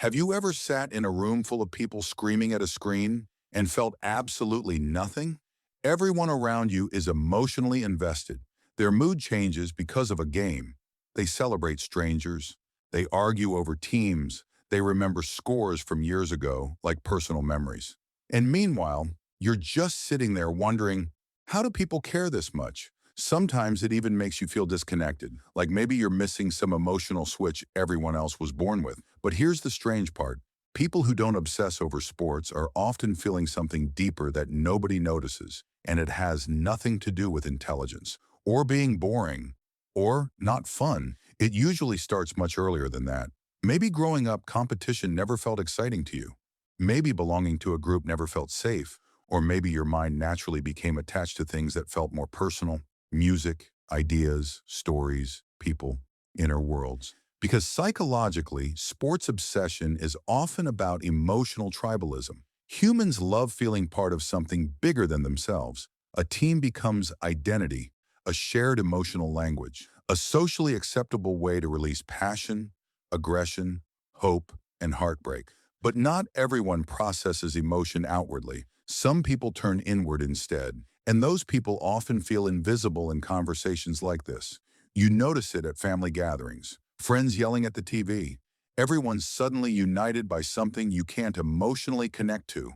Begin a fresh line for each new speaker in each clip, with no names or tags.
Have you ever sat in a room full of people screaming at a screen and felt absolutely nothing? Everyone around you is emotionally invested. Their mood changes because of a game. They celebrate strangers. They argue over teams. They remember scores from years ago, like personal memories. And meanwhile, you're just sitting there wondering, how do people care this much? Sometimes it even makes you feel disconnected, like maybe you're missing some emotional switch everyone else was born with. But here's the strange part. People who don't obsess over sports are often feeling something deeper that nobody notices, and it has nothing to do with intelligence, or being boring, or not fun. It usually starts much earlier than that. Maybe growing up, competition never felt exciting to you. Maybe belonging to a group never felt safe, or maybe your mind naturally became attached to things that felt more personal. Music, ideas, stories, people, inner worlds. Because psychologically, sports obsession is often about emotional tribalism. Humans love feeling part of something bigger than themselves. A team becomes identity, a shared emotional language, a socially acceptable way to release passion, aggression, hope, and heartbreak. But not everyone processes emotion outwardly. Some people turn inward instead. And those people often feel invisible in conversations like this. You notice it at family gatherings, friends yelling at the TV. Everyone's suddenly united by something you can't emotionally connect to.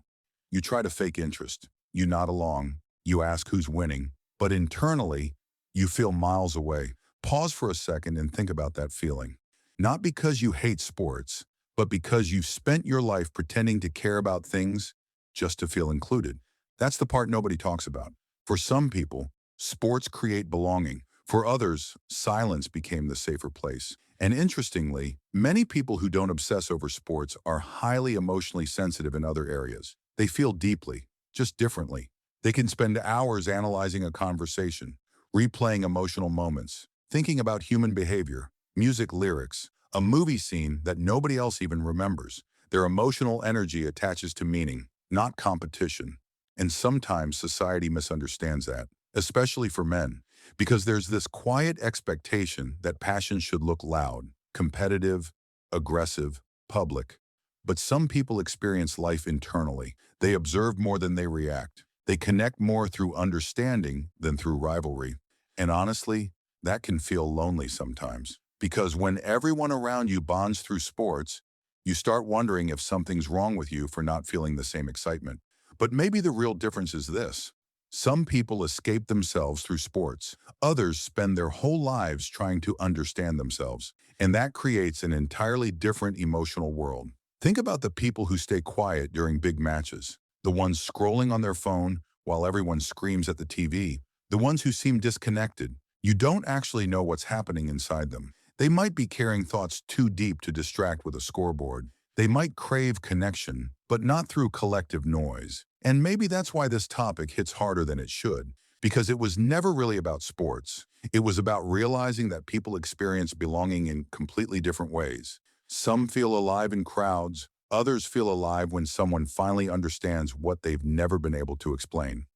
You try to fake interest. You nod along. You ask who's winning. But internally, you feel miles away. Pause for a second and think about that feeling. Not because you hate sports, but because you've spent your life pretending to care about things just to feel included. That's the part nobody talks about. For some people, sports create belonging. For others, silence became the safer place. And interestingly, many people who don't obsess over sports are highly emotionally sensitive in other areas. They feel deeply, just differently. They can spend hours analyzing a conversation, replaying emotional moments, thinking about human behavior, music lyrics, a movie scene that nobody else even remembers. Their emotional energy attaches to meaning, not competition. And sometimes society misunderstands that, especially for men, because there's this quiet expectation that passion should look loud, competitive, aggressive, public. But some people experience life internally. They observe more than they react. They connect more through understanding than through rivalry. And honestly, that can feel lonely sometimes. Because when everyone around you bonds through sports, you start wondering if something's wrong with you for not feeling the same excitement. But maybe the real difference is this. Some people escape themselves through sports. Others spend their whole lives trying to understand themselves. And that creates an entirely different emotional world. Think about the people who stay quiet during big matches. The ones scrolling on their phone while everyone screams at the TV. The ones who seem disconnected. You don't actually know what's happening inside them. They might be carrying thoughts too deep to distract with a scoreboard. They might crave connection, but not through collective noise. And maybe that's why this topic hits harder than it should, because it was never really about sports. It was about realizing that people experience belonging in completely different ways. Some feel alive in crowds, others feel alive when someone finally understands what they've never been able to explain.